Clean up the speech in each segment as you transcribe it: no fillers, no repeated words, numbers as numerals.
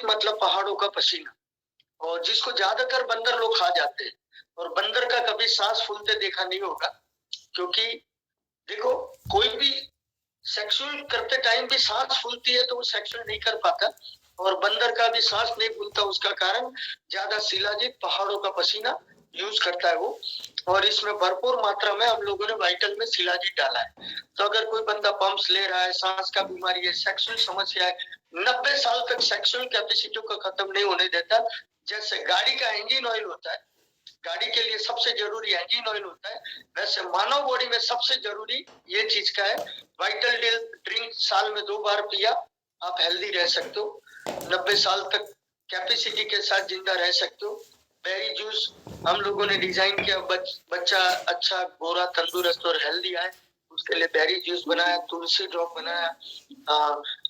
मतलब पहाड़ों का पसीना, और जिसको ज्यादातर बंदर लोग खा जाते हैं। और बंदर का कभी सांस फूलते देखा नहीं होगा, क्योंकि देखो, कोई भी सेक्सुअल करते टाइम भी सांस फूलती है तो वो सेक्सुअल नहीं कर पाता, और बंदर का भी सांस नहीं फूलता। उसका कारण ज्यादा शिलाजीत, पहाड़ों का पसीना यूज करता है वो, और इसमें भरपूर मात्रा में हम लोगों ने वाइटल में शिलाजीत डाला है। तो अगर कोई बंदा पंप्स ले रहा है, सांस का बीमारी है, सेक्सुअल समस्या है, 90 साल तक सेक्सुअल कैपेसिटी को खत्म नहीं होने देता। जैसे गाड़ी का इंजन ऑयल होता है, गाड़ी के लिए सबसे जरूरी इंजन ऑयल होता है, वैसे मानव बॉडी में सबसे जरूरी ये चीज का है। वाइटल ड्रिंक साल में 2 बार पिया, आप हेल्दी रह सकते हो, 90 साल तक कैपेसिटी के साथ जिंदा रह सकते हो। बेरी जूस हम लोगों ने डिजाइन किया, बच्चा अच्छा गोरा तंदुरुस्त और हेल्दी आए, उसके लिए बेरी जूस बनाया, तुलसी ड्रॉप बनाया।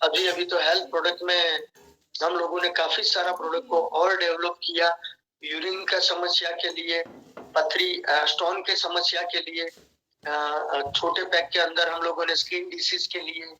अभी अभी तो हेल्थ प्रोडक्ट में हम लोगों ने काफी सारा प्रोडक्ट को और डेवलप किया। यूरिन का समस्या के लिए, पथरी स्टोन के समस्या के लिए, छोटे पैक के अंदर हम लोगों ने स्किन डिसीज के लिए,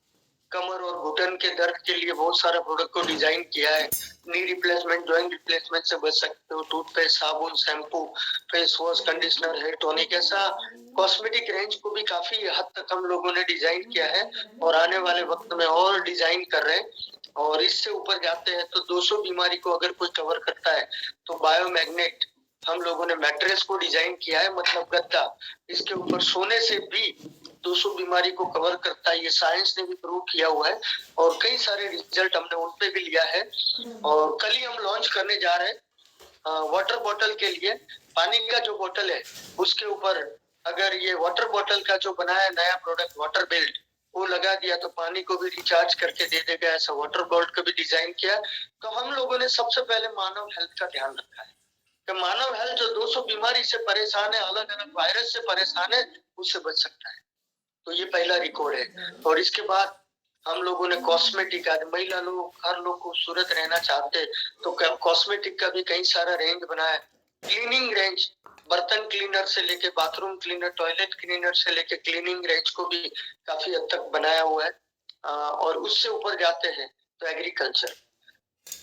कमर और घुटन के दर्द के लिए बहुत सारा प्रोडक्ट को डिजाइन किया है। नी रिप्लेसमेंट, जॉइंट रिप्लेसमेंट से बच सकते हो, टूथपेस्ट, साबुन, shampoo, face wash, conditioner, hair tonic, ऐसा कॉस्मेटिक रेंज को भी काफी हद तक हम लोगों ने डिजाइन किया है, और आने वाले वक्त में और डिजाइन कर रहे हैं। और इससे ऊपर जाते हैं तो 200 बीमारी को अगर कोई कवर करता है तो बायोमैग्नेट हम लोगों ने मैट्रेस को डिजाइन किया है, मतलब गद्दा, इसके ऊपर सोने से भी 200 बीमारी को कवर करता है। ये साइंस ने भी प्रूव किया हुआ है, और कई सारे रिजल्ट हमने उन पे भी लिया है। और कल ही हम लॉन्च करने जा रहे हैं वाटर बॉटल के लिए। पानी का जो बोतल है उसके ऊपर अगर ये वाटर बॉटल का जो बनाया नया प्रोडक्ट वाटर बेल्ट, वो लगा दिया तो पानी को भी रिचार्ज करके दे देगा, ऐसा वाटर बेल्ट का भी डिजाइन किया। तो हम लोगों ने सबसे पहले मानव हेल्थ का ध्यान रखा है कि मानव हेल्थ जो 200 बीमारी से परेशान है, अलग अलग वायरस से परेशान है, उससे बच सकता है। तो ये पहला रिकॉर्ड है। और इसके बाद हम लोगों ने कॉस्मेटिक, आज महिला लोग, हर लोग खूबसूरत रहना चाहते तो कॉस्मेटिक का भी कई सारा रेंज बनाया। क्लीनिंग रेंज, बर्तन क्लीनर से लेके बाथरूम क्लीनर, टॉयलेट क्लीनर से लेके क्लीनिंग रेंज को भी काफी हद तक बनाया हुआ है। और उससे ऊपर जाते हैं तो एग्रीकल्चर,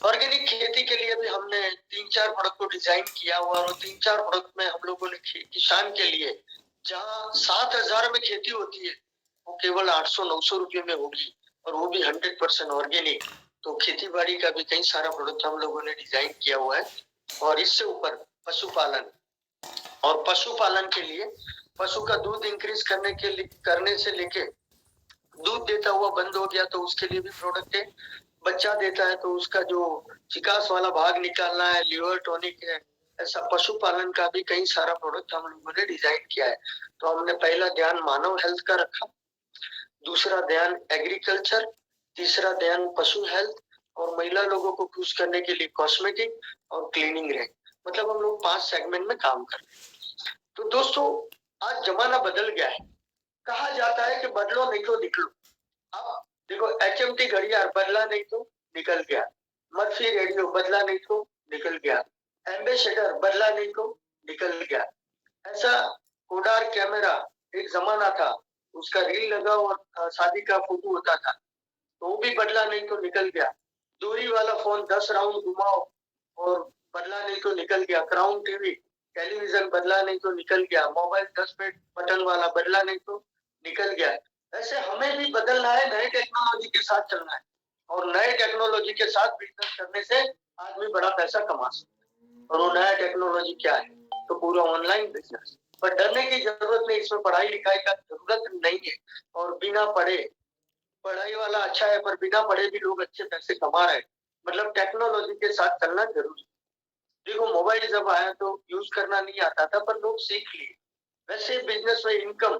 ऑर्गेनिक खेती के लिए भी हमने 3-4 प्रोडक्ट को डिजाइन किया हुआ, और 3-4 प्रोडक्ट में हम लोगों ने किसान के लिए, जहाँ 7,000 में खेती होती है वो केवल 800-900 रुपये में होगी, और वो भी 100% ऑर्गेनिक। तो खेती बाड़ी का भी कई सारा प्रोडक्ट हम लोगों ने डिजाइन किया हुआ है। और इससे ऊपर पशुपालन, और पशुपालन के लिए पशु का दूध इंक्रीज करने से लेके दूध देता हुआ बंद हो गया तो उसके लिए भी प्रोडक्ट है। बच्चा देता है तो उसका जो चिकास वाला भाग निकालना है, लिवर टॉनिक है, ऐसा पशुपालन का भी कई सारा प्रोडक्ट हम लोगों ने डिजाइन किया है। तो हमने पहला ध्यान मानव हेल्थ का रखा, दूसरा ध्यान एग्रीकल्चर, तीसरा ध्यान पशु हेल्थ, और महिला लोगों को खुश करने के लिए कॉस्मेटिक और क्लीनिंग रेंज। मतलब हम लोग 5 सेगमेंट में काम कर रहे हैं। तो दोस्तों, आज जमाना बदल गया है। कहा जाता है कि बदलो नहीं तो निकलो। अब देखो, एचएमटी घड़ियाल बदला नहीं तो निकल गया, मर्फी रेडियो बदला नहीं तो निकल गया, एम्बेसडर बदला नहीं तो निकल गया। ऐसा कोडार कैमरा एक जमाना था, उसका रील लगा और शादी का फोटो होता था, तो वो भी बदला नहीं तो निकल गया। दूरी वाला फोन 10 राउंड घुमाओ और बदला नहीं तो निकल गया। क्राउन टीवी, टेलीविजन बदला नहीं तो निकल गया। मोबाइल 10 बटन वाला बदला नहीं तो निकल गया। ऐसे हमें भी बदलना है, नए टेक्नोलॉजी के साथ चलना है, और नए टेक्नोलॉजी के साथ बिजनेस करने से आदमी बड़ा पैसा कमा सकता है। और वो नया टेक्नोलॉजी क्या है? तो पूरा ऑनलाइन बिजनेस। पर डरने की जरूरत नहीं, इसमें पढ़ाई लिखाई का जरूरत नहीं है। और बिना पढ़े, पढ़ाई वाला अच्छा है पर बिना पढ़े भी लोग अच्छे पैसे कमा रहे हैं। मतलब टेक्नोलॉजी के साथ चलना जरूरी है। देखो, मोबाइल जब आया तो यूज करना नहीं आता था, पर लोग सीख लिए। वैसे बिजनेस में इनकम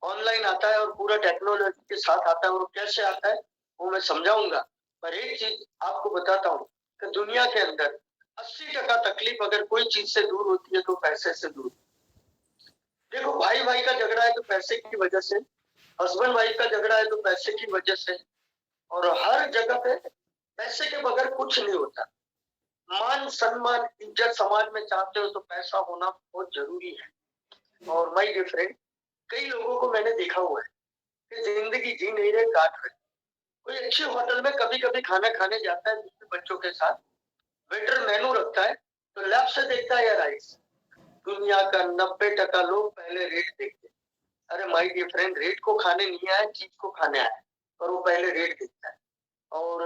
ऑनलाइन आता है और पूरा टेक्नोलॉजी के साथ आता है। और कैसे आता है वो मैं समझाऊंगा। पर एक चीज आपको बताता हूँ कि दुनिया के अंदर 80% तकलीफ अगर कोई चीज से दूर होती है तो पैसे से दूर। देखो, भाई भाई का झगड़ा है तो पैसे की वजह से, हस्बैंड वाइफ का झगड़ा है तो पैसे की वजह से, और हर जगह पे पैसे के बगैर कुछ नहीं होता। मान सम्मान इज्जत समाज में चाहते हो तो पैसा होना बहुत जरूरी है। और माय डियर फ्रेंड, कई लोगों को मैंने देखा हुआ है कि जिंदगी जी नहीं रहे, काट रहे। कोई अच्छे होटल में कभी कभी खाना खाने जाता है दूसरे बच्चों के साथ, वेटर मेनू रखता है तो लेफ्ट से देखता है या राइट से। दुनिया का 90% लोग पहले रेट देखते हैं। अरे माय डियर फ्रेंड, रेट को खाने नहीं आया, चीज को खाने आया, पर वो पहले रेट देखता है। और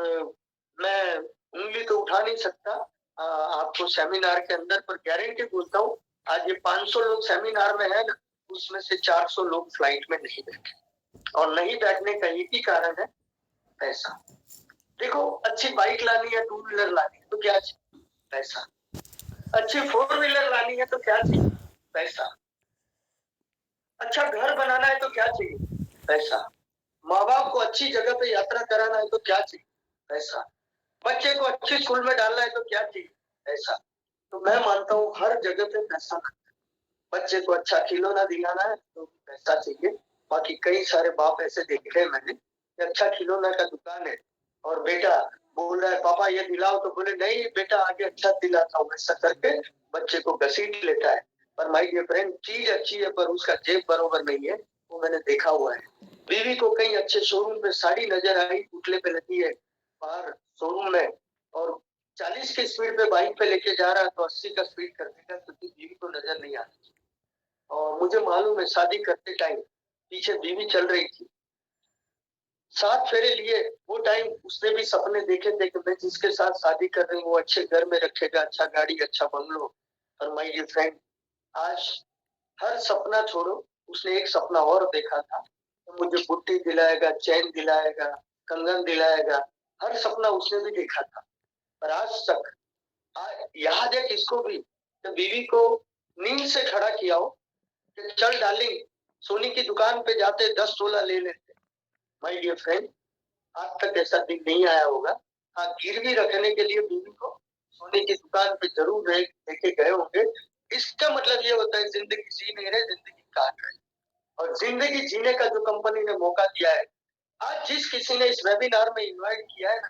मैं उंगली तो उठा नहीं सकता आपको सेमिनार के अंदर, पर गारंटी बोलता हूँ आज ये 500 लोग सेमिनार में है ना, उसमें से 400 लोग फ्लाइट में नहीं बैठे, और नहीं बैठने का एक ही कारण है, पैसा। देखो, अच्छी बाइक लानी है, 2 व्हीलर लानी है तो क्या चाहिए? पैसा। अच्छी 4 व्हीलर लानी है तो क्या चाहिए? पैसा। अच्छा घर बनाना है तो क्या चाहिए? पैसा। माँ बाप को अच्छी जगह पे यात्रा कराना है तो क्या चाहिए? पैसा। बच्चे को अच्छी स्कूल में डालना है तो क्या चाहिए? पैसा। तो मैं मानता हूँ हर जगह पे पैसा लगता है। बच्चे को अच्छा खिलौना दिलाना है तो पैसा चाहिए। बाकी कई सारे बाप ऐसे देखे हैं मैंने कि अच्छा खिलौना का दुकान है और बेटा बोल रहा है पापा ये दिलाओ, तो बोले नहीं बेटा आगे अच्छा दिलाता हूँ, ऐसा करके बच्चे को घसीट लेता है। पर माय डियर फ्रेंड, चीज अच्छी है पर उसका जेब बरोबर नहीं है, वो मैंने देखा हुआ है। बीवी को कहीं अच्छे शोरूम पे साड़ी नजर आई, पुतले पे लगी है बाहर शोरूम में, और 40 की स्पीड पे बाइक पे लेके जा रहा है तो 80 का स्पीड कर देगा, क्योंकि बीवी को नजर नहीं आती। और मुझे मालूम है शादी करते टाइम पीछे बीवी चल रही थी, 7 फेरे लिए, वो टाइम उसने भी सपने देखे थे कि मैं जिसके साथ शादी कर रही हूँ वो अच्छे घर में रखेगा, अच्छा गाड़ी अच्छा बंगलो। और माय डियर फ्रेंड, आज हर सपना छोड़ो, उसने एक सपना और देखा था तो मुझे बुट्टी दिलाएगा, चैन दिलाएगा, कंगन दिलाएगा, हर सपना उसने भी देखा था। पर आज तक याद है किसको भी कि बीवी को नींद से खड़ा किया हो कि चल डार्लिंग सोनी की दुकान पे जाते 10 तोला ले लेते। माय डियर फ्रेंड, आज तक ऐसा दिन नहीं आया होगा। हाँ, गिरवी रखने के लिए बीवी को सोने की दुकान पे जरूर लेके गए होंगे। इसका मतलब ये होता है जिंदगी जी नहीं रहे, जिंदगी काट रहे। और जिंदगी जीने का जो कंपनी ने मौका दिया है, आज जिस किसी ने इस वेबिनार में इनवाइट किया है ना,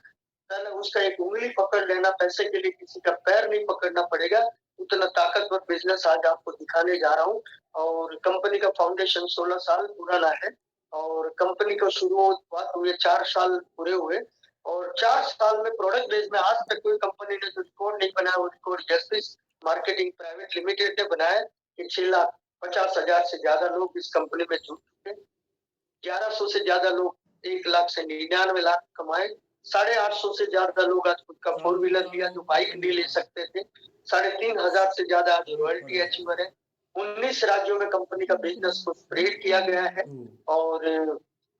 पहले उसका एक उंगली पकड़ लेना, पैसे के लिए किसी का पैर नहीं पकड़ना पड़ेगा। उतना ताकतवर बिजनेस आज आपको दिखाने जा रहा हूँ। और कंपनी का फाउंडेशन 16 साल पुराना है और कंपनी का शुरुआत हुए 4 साल पूरे हुए, और 4 साल में प्रोडक्ट बेस में आज तक कोई कंपनी ने जो रिकॉर्ड नहीं बनाया, वो record justice marketing private limited ने बनाया कि 6,50,000 से ज्यादा लोग इस कंपनी में जुड़ चुके, 1100 से ज्यादा लोग 1 लाख से 99 लाख कमाए, 850 से ज्यादा लोग आज खुद का 4 व्हीलर लिया जो बाइक नहीं ले सकते थे, 3,500 से ज्यादा आज रॉयल्टी अचीवर है, 19 राज्यों में कंपनी का बिजनेस को स्प्रेड किया गया है। और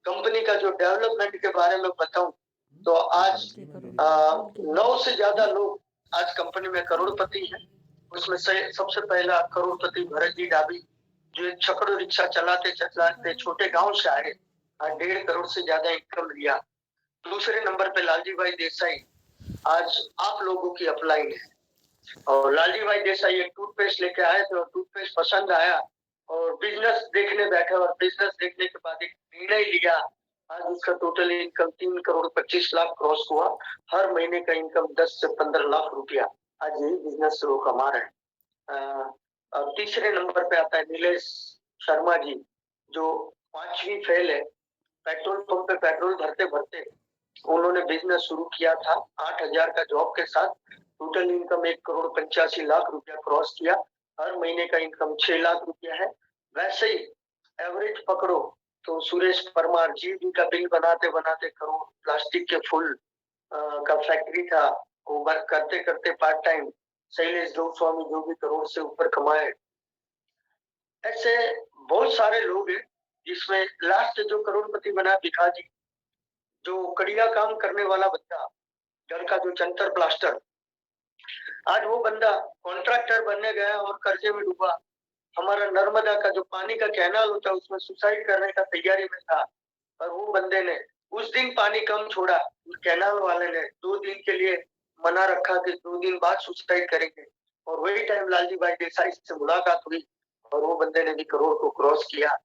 कंपनी का जो डेवलपमेंट के बारे में बताऊं तो आज 9 से ज्यादा लोग आज कंपनी में करोड़पति हैं। उसमें से सबसे पहला करोड़पति भरत जी डाबी, जो एक छकड़ो रिक्शा चलाते चलाते छोटे गांव से आए, 1.5 करोड़ से ज्यादा इनकम लिया। दूसरे नंबर पे लालजी भाई देसाई, आज आप लोगों की अपलाइन है। और लालजी भाई देसाई एक टूथपेस्ट लेके आए थे और टूथपेस्ट पसंद आया और बिजनेस देखने बैठे, और बिजनेस देखने के बाद एक निर्णय लिया। आज उसका टोटल इनकम 3,25,00,000 क्रॉस हुआ। हर महीने का इनकम 10 से 15 लाख रुपया आज यही बिजनेस से वो कमा रहे हैं। और तीसरे नंबर पे आता है नीलेश शर्मा जी, जो 5वीं फेल है। पेट्रोल पंप पे पेट्रोल भरते भरते उन्होंने बिजनेस शुरू किया था 8,000 का जॉब के साथ। टोटल इनकम 1,85,00,000 रुपया क्रॉस किया। हर महीने का इनकम 6 लाख रुपया है। वैसे ही एवरेज पकड़ो तो सुरेश परमार जी भी का बिल बनाते बनाते करोड़, प्लास्टिक के फूल का फैक्ट्री था, वो करते करते पार्ट टाइम शैलेश गोस्वामी जो भी करोड़ से ऊपर कमाए। ऐसे बहुत सारे लोग हैं, जिसमें लास्ट जो करोड़पति बना भिखाजी, जो कड़िया काम करने वाला बंदा, घर का जो चंतर प्लास्टर, आज वो बंदा कॉन्ट्रैक्टर बनने गया और कर्जे में डूबा। हमारा नर्मदा का जो पानी का कैनाल होता है उसमें सुसाइड करने का तैयारी में था, पर वो बंदे ने उस दिन पानी कम छोड़ा, कैनाल वाले ने 2 दिन के लिए मना रखा कि 2 दिन बाद सुसाइड करेंगे। और वही टाइम लालजी भाई देसाई से मुलाकात हुई और वो बंदे ने भी करोड़ को क्रॉस किया।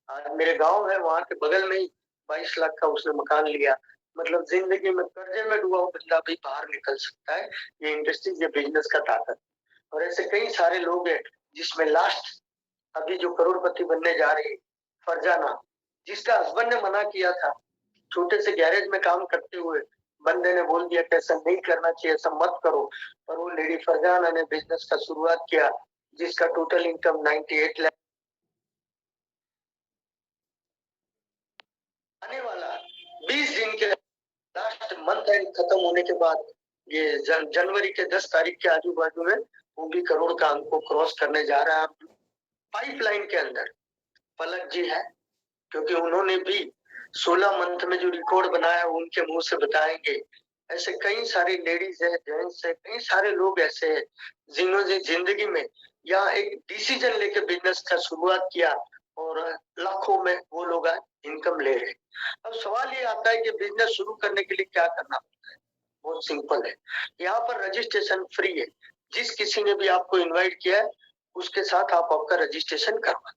आज मेरे गांव है, वहां के बगल में ही 22 लाख का उसने मकान लिया। मतलब जिंदगी में कर्जे में डूबा हुआ बंदा भी बाहर निकल सकता है। ये इंडस्ट्री, ये बिजनेस का ताकत। और ऐसे कई सारे लोग हैं, जिसमें लास्ट अभी जो करोड़पति बनने जा रही है फरजाना, जिसका हस्बैंड ने मना किया था छोटे से गैरेज में काम करते हुए बंदे ने बोल दिया कि ऐसा नहीं करना चाहिए, ऐसा मत करो, पर वो लेडी फरजाना ने बिजनेस का शुरुआत किया, जिसका टोटल इनकम 98 लाख आने वाला 20 दिन के लास्ट मंथ एंड खत्म होने के बाद ये जनवरी के 10 तारीख के आजू बाजू में वो भी करोड़ का अंक को क्रॉस करने जा रहा है। पाइपलाइन के अंदर पलक जी है, क्योंकि उन्होंने भी 16 मंथ में जो रिकॉर्ड बनाया वो उनके मुंह से बताएंगे। ऐसे कई सारे लेडीज है, जेंट्स है, कई सारे लोग ऐसे हैं जिन्होंने जिंदगी में या एक डिसीजन लेके बिजनेस का शुरुआत किया और लाखों में वो लोग आज इनकम ले रहे। अब सवाल ये आता है कि बिजनेस शुरू करने के लिए क्या करना पड़ता है। बहुत सिंपल है, यहाँ पर रजिस्ट्रेशन फ्री है। जिस किसी ने भी आपको इनवाइट किया है उसके साथ आप आपका रजिस्ट्रेशन करवा।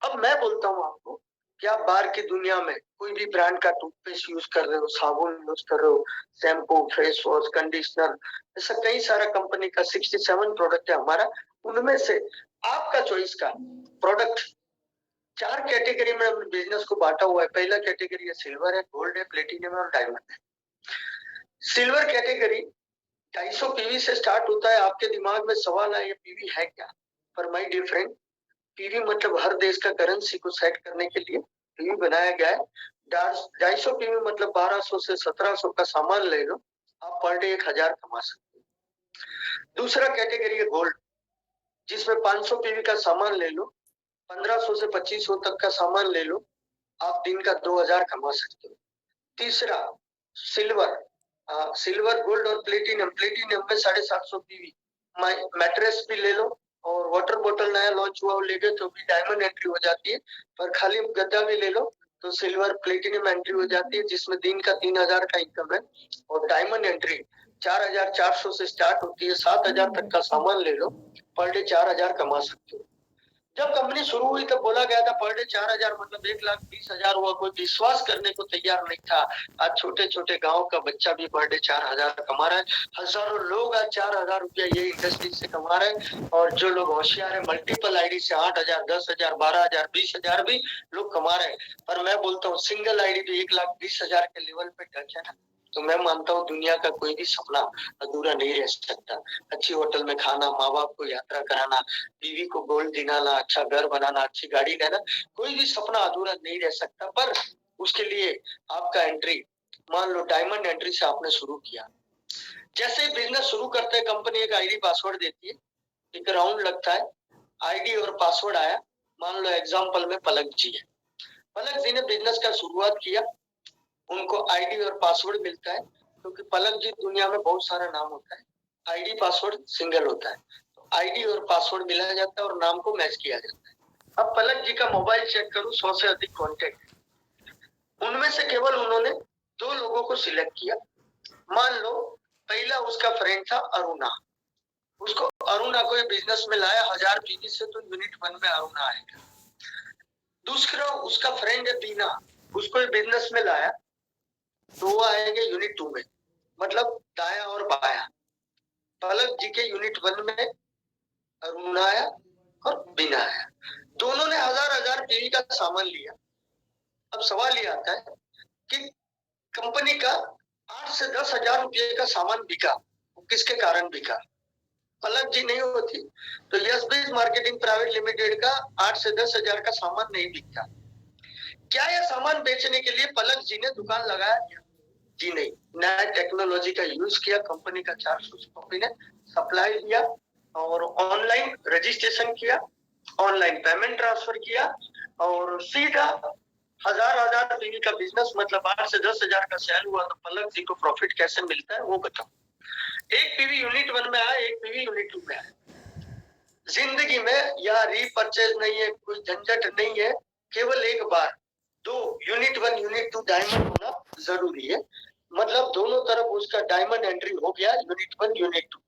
अब मैं बोलता हूँ आपको कि आप बाहर की दुनिया में कोई भी ब्रांड का टूथपेस्ट यूज कर रहे हो, साबुन यूज कर रहे हो, शैम्पू, फेस वॉश, कंडीशनर, ऐसा कई सारा कंपनी का 67 प्रोडक्ट है हमारा। उनमें से आपका चॉइस का प्रोडक्ट 4 कैटेगरी में हमने बिजनेस को बांटा हुआ है। पहला कैटेगरी है सिल्वर है, गोल्ड है, प्लेटिनियम है और डायमंड है। सिल्वर कैटेगरी 250 पीवी से स्टार्ट होता है। आपके दिमाग में सवाल है ये पीवी है क्या? पर माय डियर फ्रेंड, पीवी मतलब हर देश का करेंसी को सेट करने के लिए पीवी बनाया गया है। 250 पीवी मतलब 1200 से 1700 का सामान ले लो, आप पर डे 1000 कमा सकते हो। दूसरा कैटेगरी है गोल्ड, जिसमें 500 पीवी का सामान ले लो, 1500 से 2500 तक का सामान ले लो, आप दिन का 2000 कमा सकते हो। तीसरा सिल्वर, सिल्वर, गोल्ड और प्लेटिनियम। प्लेटिनियम में 750 पीवी मैट्रेस भी ले लो और वाटर बोतल नया लॉन्च हुआ ले गए तो भी डायमंड एंट्री हो जाती है। पर खाली गद्दा भी ले लो तो सिल्वर प्लेटिनियम एंट्री हो जाती है, जिसमें दिन का 3000 का इनकम है। और डायमंड एंट्री 4400 से स्टार्ट होती है, 7000 तक का सामान ले लो, पर डे 4000 कमा सकते हो। जब कंपनी शुरू हुई तब बोला गया था पर डे 4000 मतलब 1,20,000 हुआ, कोई विश्वास करने को तैयार नहीं था। आज छोटे छोटे गांव का बच्चा भी पर डे 4000 कमा रहा है। हजारों लोग आज 4000 रुपया ये इंडस्ट्री से कमा रहे हैं। और जो लोग होशियार है मल्टीपल आईडी से 8000, 10,000, 12,000, 20,000 भी लोग कमा रहे हैं। पर मैं बोलता हूँ सिंगल आईडी भी 1,20,000 के लेवल पे टच है ना, तो मैं मानता हूँ दुनिया का कोई भी सपना अधूरा नहीं रह सकता। अच्छी होटल में खाना, माँ बाप को यात्रा कराना, बीवी को गोल्ड दिलाना, अच्छा घर बनाना, अच्छी गाड़ी लेना, कोई भी सपना अधूरा नहीं रह सकता। पर उसके लिए आपका एंट्री, मान लो डायमंड एंट्री से आपने शुरू किया, जैसे ही बिजनेस शुरू करते हैं कंपनी एक आईडी पासवर्ड देती है, एक राउंड लगता है, आईडी और पासवर्ड आया। मान लो एग्जाम्पल में पलक जी है, पलक जी ने बिजनेस का शुरुआत किया, उनको आईडी और पासवर्ड मिलता है, क्योंकि पलक जी दुनिया में बहुत सारा नाम होता है, आईडी पासवर्ड सिंगल होता है, तो आईडी और पासवर्ड मिलाया जाता है और नाम को मैच किया जाता है। अब पलक जी का मोबाइल चेक करूं, 100 से अधिक कॉन्टेक्ट, उनमें से केवल उन्होंने 2 लोगों को सिलेक्ट किया। मान लो पहला उसका फ्रेंड था अरुणा, उसको अरुणा को बिजनेस में लाया 1000 पीवी से, तो यूनिट 1 में अरुणा आएगा। दूसरा उसका फ्रेंड है बीना, उसको बिजनेस में लाया तो वो आएंगे यूनिट 2 में, मतलब दाया और बाया। पलक जी के यूनिट 1 में अरुण आया और बीना आया, दोनों ने 1000 पीवी का सामान लिया। अब सवाल ये आता है कि कंपनी का 8 से 10,000 रुपये का सामान बिका, किसके कारण बिका? पलक जी नहीं होती तो यस बीज मार्केटिंग प्राइवेट लिमिटेड का 8 से 10,000 का सामान नहीं बिकता। क्या यह सामान बेचने के लिए पलक जी ने दुकान लगाया? जी नहीं, नया टेक्नोलॉजी का यूज किया, कंपनी का 400 कॉपी ने सप्लाई दिया और ऑनलाइन रजिस्ट्रेशन किया, ऑनलाइन पेमेंट ट्रांसफर किया और सीधा 1000 पीवी का बिजनेस, मतलब 8 से 10,000 का सेल हुआ। तो पलक जी को प्रॉफिट कैसे मिलता है वो बताओ। एक पीवी यूनिट 1 में आया, एक पीवी यूनिट 2 में आया। जिंदगी में या रीपरचेज नहीं है, कोई झंझट नहीं है, केवल एक बार 2 यूनिट 1 यूनिट 2 डायमंड होना जरूरी है, मतलब दोनों तरफ उसका डायमंड एंट्री हो गया यूनिट 1 यूनिट 2,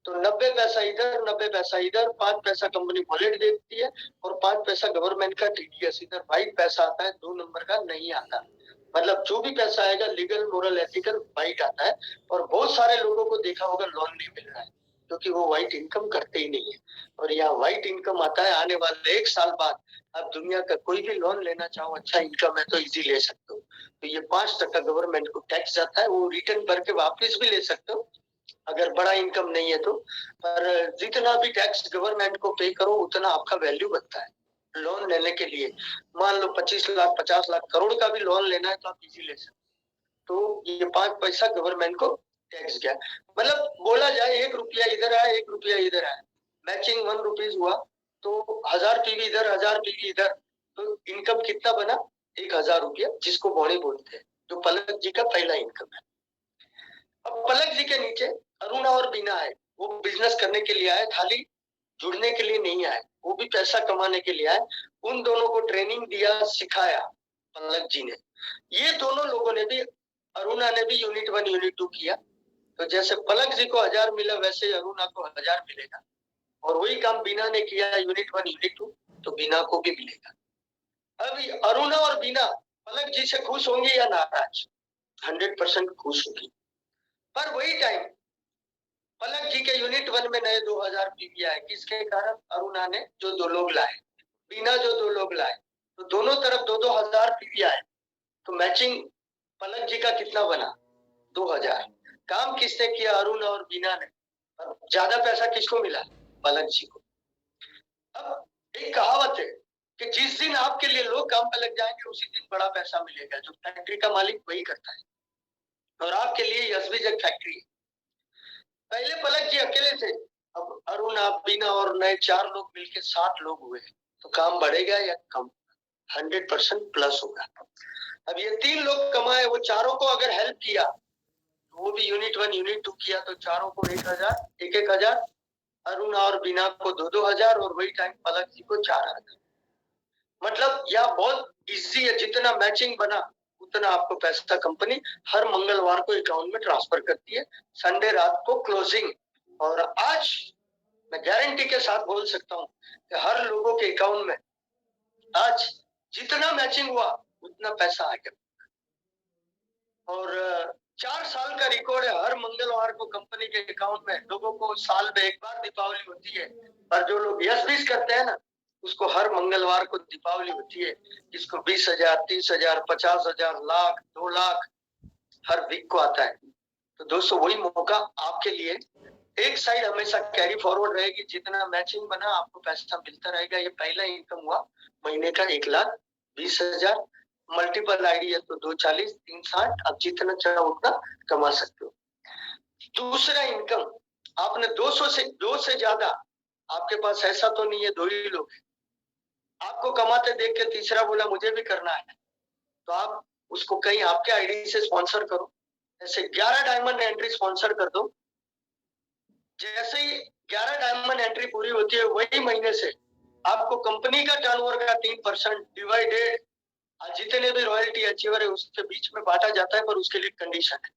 तो 90 पैसा इधर 90 पैसा इधर, 5 पैसा कंपनी वॉलेट देती है और 5 पैसा गवर्नमेंट का टीडीएस, इधर व्हाइट पैसा आता है, 2 नंबर का नहीं आता। मतलब जो भी पैसा आएगा लीगल मोरल एथिकल व्हाइट आता है। और बहुत सारे लोगों को देखा होगा लोन नहीं मिल रहा है क्योंकि वो व्हाइट इनकम करते ही नहीं है, और यहाँ व्हाइट इनकम आता है आने वाले 1 साल बाद। आप दुनिया का कोई भी लोन लेना चाहो, अच्छा इनकम है तो इजी ले सकते हो। तो ये 5% गवर्नमेंट को टैक्स जाता है, वो रिटर्न भर के वापस भी ले सकते हो अगर बड़ा इनकम नहीं है तो। पर जितना भी टैक्स गवर्नमेंट को पे करो उतना आपका वैल्यू बनता है। लोन लेने के लिए मान लो 25 लाख 50 लाख करोड़ का भी लोन लेना है तो आप इजी ले सकते। तो ये 5 पैसा गवर्नमेंट को टैक्स गया, मतलब बोला जाए 1 रुपया इधर आया 1 रुपया इधर आया, मैचिंग 1 रुपीज हुआ तो 1000 पीवी इधर 1000 पीवी इधर, तो इनकम कितना बना 1000 रुपया, जिसको बॉडी बोलते हैं, जो पलक जी का पहला इनकम है। अब पलक जी के नीचे अरुणा और बीना है, वो बिजनेस करने के लिए आए, खाली जुड़ने के लिए नहीं आए, वो भी पैसा कमाने के लिए आए। उन दोनों को ट्रेनिंग दिया, सिखाया पलक जी ने। ये दोनों लोगों ने भी, अरुणा ने भी यूनिट 1 यूनिट 2 किया, तो जैसे पलक जी को 1000 मिला वैसे अरुणा को 1000 मिलेगा, और वही काम बीना ने किया यूनिट 1 यूनिट 2, तो बीना को भी मिलेगा। अभी अरुणा और बीना पलक जी से खुश होंगी या नाराज? 100% खुश होगी। पर वही टाइम पलक जी के यूनिट 1 में नए 2000 पीवी आए, किसके कारण? अरुणा ने जो 2 लोग लाए, बीना जो 2 लोग लाए, तो दोनों तरफ 2-2000 पीवी आए, तो मैचिंग पलक जी का कितना बना? 2000। काम किसने किया? अरुणा और बीना ने। ज्यादा पैसा किसको मिला? पलक जी को। अब एक कहावत है कि जिस दिन आपके लिए लोग काम पे लग जाएंगे उसी दिन बड़ा पैसा मिलेगा, जो फैक्ट्री का मालिक वही करता है, और आपके लिए यशबीज एक फैक्ट्री है। पहले पलक जी अकेले थे, अब अरुणा बीना और नए 4 लोग मिलकर 7 लोग हुए, तो काम बढ़ेगा या कम? 100% प्लस होगा। अब ये 3 लोग कमाए, वो चारों को अगर हेल्प किया, वो भी यूनिट 1 यूनिट 2 किया, तो चारों को 1000 एक 1000, अरुणा और बीना को 2-2000, और वही टाइम पलक जी को 4000। मतलब यह बहुत इजी है, जितना मैचिंग बना उतना आपको पैसा कंपनी हर मंगलवार को अकाउंट में ट्रांसफर करती है, संडे रात को क्लोजिंग। और आज मैं गारंटी के साथ बोल सकता हूँ कि हर लोगों के अकाउंट में आज जितना मैचिंग हुआ उतना पैसा आ गया। और 4 साल का रिकॉर्ड है, हर मंगलवार को कंपनी के अकाउंट में लोगों को साल में एक बार दीपावली होती है, और जो लोग यस बीस करते हैं ना, उसको हर मंगलवार को दीपावली होती है, जिसको 20,000 30,000 50,000 लाख 2 लाख हर वीक को आता है। तो दोस्तों वही मौका आपके लिए, एक साइड हमेशा कैरी फॉरवर्ड रहेगी, जितना मैचिंग बना आपको पैसा मिलता रहेगा। ये पहला इनकम हुआ महीने का 1,20,000, मल्टीपल आईडी है तो 240 360, अब जितना चाहो उतना कमा सकते हो। दूसरा इनकम, आपने 2 से ज्यादा, आपके पास ऐसा तो नहीं है 2 ही लोग हैं, आपको कमाते देख के तीसरा बोला मुझे भी करना है, तो आप उसको कहीं आपके आईडी से स्पॉन्सर करो। ऐसे 11 डायमंड एंट्री स्पॉन्सर कर दो। जैसे ही 11 डायमंड एंट्री पूरी होती है, वही महीने से आपको कंपनी का टर्नओवर का 3% डिवाइडेड जितने भी रॉयल्टी अचीवर है उसके बीच में बांटा जाता है, पर उसके लिए कंडीशन है।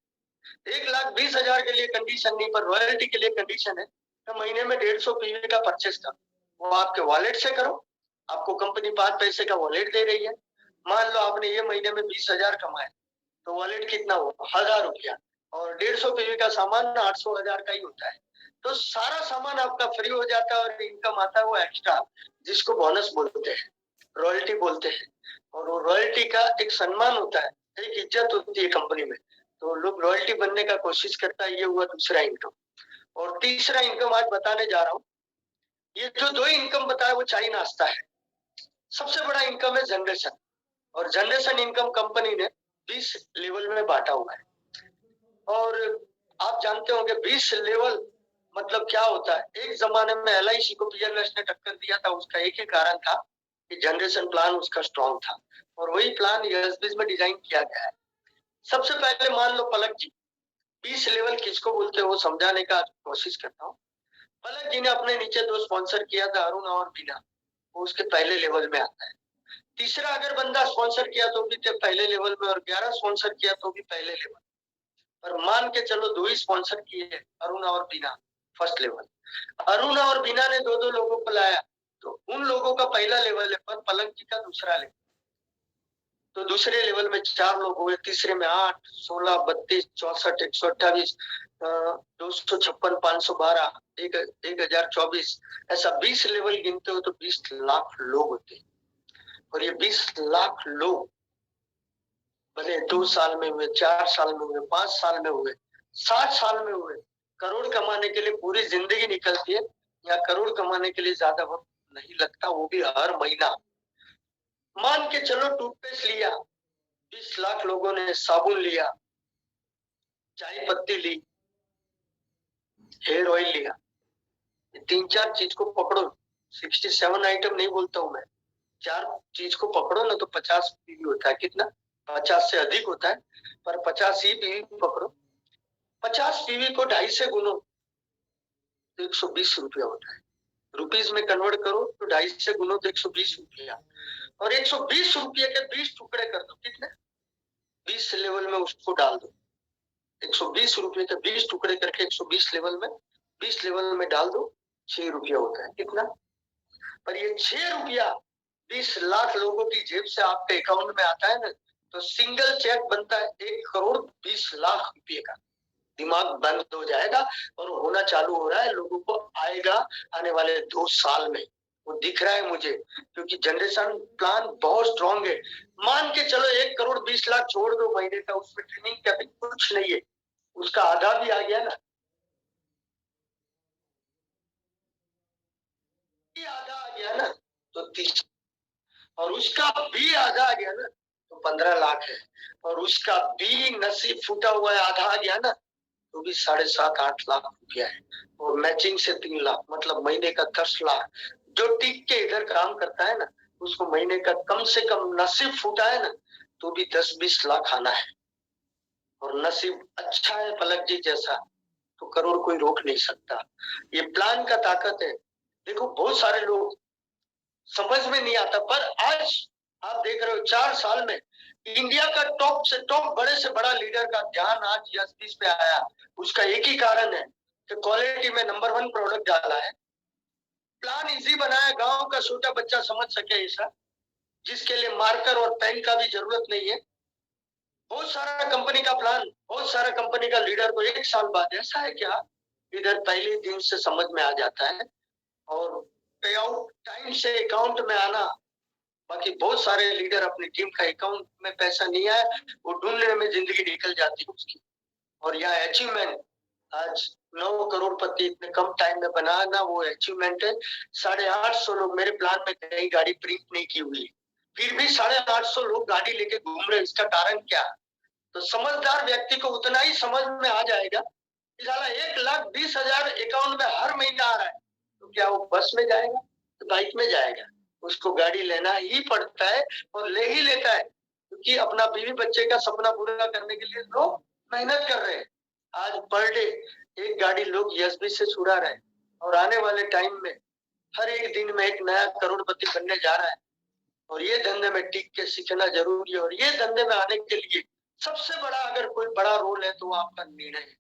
1,20,000 के लिए कंडीशन नहीं, पर रॉयल्टी के लिए कंडीशन है तो महीने में 150 पीवी का परचेस करो, वो आपके वॉलेट से करो, आपको कंपनी 5 पैसे का वॉलेट दे रही है। मान लो आपने ये महीने में 20,000 कमाए, तो वॉलेट कितना हुआ? 1,000 रुपया, और 150 पीवी का सामान 800,000 का ही होता है। तो सारा सामान आपका फ्री हो जाता है, और इनकम आता है वो एक्स्ट्रा, जिसको बोनस बोलते हैं, रॉयल्टी बोलते हैं। और वो रॉयल्टी का एक सम्मान होता है, एक इज्जत होती है कंपनी में, तो लोग रॉयल्टी बनने का कोशिश करता है। ये हुआ दूसरा इनकम। और तीसरा इनकम आज बताने जा रहा हूँ। ये जो 2 इनकम बताया वो चाय नाश्ता है। सबसे बड़ा इनकम है जनरेशन, और जनरेशन इनकम कंपनी ने 20 लेवल में बांटा हुआ है। और आप जानते होंगे 20 लेवल मतलब क्या होता है। एक जमाने में LIC को पीएलएस ने टक्कर दिया था, उसका एक ही कारण था कि जनरेशन प्लान उसका स्ट्रॉन्ग था, और वही प्लान यूएसबीज में डिजाइन किया गया है। सबसे पहले मान लो पलक जी, 20 लेवल किसको बोलते हैं वो समझाने का कोशिश करता हूँ। पलक जी ने अपने नीचे 2 स्पॉन्सर किया था, अरुण और बीना, वो उसके पहले लेवल में आता है। तीसरा अगर बंदा स्पॉन्सर किया तो भी पहले लेवल में, और 11 स्पॉन्सर किया तो भी पहले लेवल। पर मान के चलो 2 ही स्पॉन्सर किए, अरुण और बीना फर्स्ट लेवल। अरुण और बीना ने 2-2 लोगों को लाया, तो उन लोगों का पहला लेवल है, पर पलक जी का दूसरा लेवल। तो दूसरे लेवल में 4 लोग हुए, तीसरे में 8 16 32 64 128 256 512 1024, ऐसा 20 लेवल गिनते हो तो 20 लाख लोग होते हैं। और ये 20 लाख लोग भले 2 साल में हुए, 4 साल में हुए, 5 साल में हुए, 60 साल में हुए, करोड़ कमाने के लिए पूरी जिंदगी निकलती है, या करोड़ कमाने के लिए ज्यादा वक्त नहीं लगता, वो भी हर महीना। मान के चलो टूथपेस्ट लिया, 20 लाख लोगों ने साबुन लिया, चाय पत्ती ली, हेयर ऑयल लिया, 3-4 चीज को पकड़ो, 67 आइटम नहीं बोलता हूं मैं, 4 चीज को पकड़ो ना तो 50 पीवी होता है। कितना? 50 से अधिक होता है, पर 50 ही पीवी पकड़ो। 50 पीवी को 2.5 से गुनो तो 120 रुपया होता है। रुपीज में कन्वर्ट करो तो 2.5 से गुनो तो 120 रुपया, और 120 रुपये के 20 टुकड़े कर दो। कितने? 20 लेवल में उसको डाल दो। 120 रुपये के 20 टुकड़े करके 120 लेवल में, 20 लेवल में डाल दो, 6 रुपया होता है। कितना? पर ये 6 रुपया 20 लाख लोगों की जेब से आपके अकाउंट में आता है ना, तो सिंगल चेक बनता है 1,20,00,000 रुपये का। दिमाग बंद हो जाएगा, और होना चालू हो रहा है, लोगों को आएगा आने वाले 2 साल में, वो दिख रहा है मुझे, क्योंकि जनरेशन प्लान बहुत स्ट्रॉन्ग है। मान के चलो 1,20,00,000 छोड़ दो महीने का, उसमें ट्रेनिंग का भी कुछ नहीं है, उसका आधा भी आ गया ना, आधा आ गया ना तो 30, और उसका भी आधा आ गया ना तो 15 लाख है, और उसका भी नसीब फूटा हुआ है, आधा आ गया ना तो भी 7.5-8 लाख रुपया है, और मैचिंग से 3 लाख, मतलब महीने का 10 लाख। जो टिक के इधर काम करता है ना, उसको महीने का कम से कम नसीब फूटा है ना तो भी 10-20 लाख आना है, और नसीब अच्छा है पलक जी जैसा तो करोड़ कोई रोक नहीं सकता। ये प्लान का ताकत है। देखो बहुत सारे लोग समझ में नहीं आता, पर आज आप देख रहे हो 4 साल में इंडिया का टॉप से टॉप, बड़े से बड़ा लीडर का ध्यान आज यस पे आया। उसका एक ही कारण है कि क्वालिटी में नंबर 1 प्रोडक्ट डाला है, प्लान इजी बनाया, गांव का छोटा बच्चा समझ सके ऐसा, जिसके लिए मार्कर और पेन का भी जरूरत नहीं है। बहुत सारा कंपनी का प्लान, बहुत सारा कंपनी का लीडर को 1 साल बाद, ऐसा है क्या, इधर पहले दिन से समझ में आ जाता है, और पे आउट टाइम से अकाउंट में आना। बाकी बहुत सारे लीडर अपनी टीम का अकाउंट में पैसा नहीं आया, वो ढूंढने में जिंदगी निकल जाती है उसकी। और यह अचीवमेंट आज 9 करोड़पति इतने कम टाइम में बनाना, वो अचीवमेंट है। 850 लोग, मेरे प्लान में कहीं गाड़ी प्रिंट नहीं की हुई, फिर भी 850 लोग गाड़ी लेके घूम रहे, इसका कारण क्या? तो समझदार व्यक्ति को उतना ही समझ में आ जाएगा कि साला 1,20,000 अकाउंट में हर महीना आ रहा है, तो क्या वो बस में जाएगा तो बाइक में जाएगा? उसको गाड़ी लेना ही पड़ता है, और ले ही लेता है, क्योंकि अपना बीवी बच्चे का सपना पूरा करने के लिए लोग मेहनत कर रहे हैं। आज पर डे एक गाड़ी लोग एसबी से छुड़ा रहे हैं, और आने वाले टाइम में हर एक दिन में एक नया करोड़पति बनने जा रहा है। और ये धंधे में टिक के सीखना जरूरी है, और ये धंधे में आने के लिए सबसे बड़ा अगर कोई बड़ा रोल है तो वो आपका निर्णय है,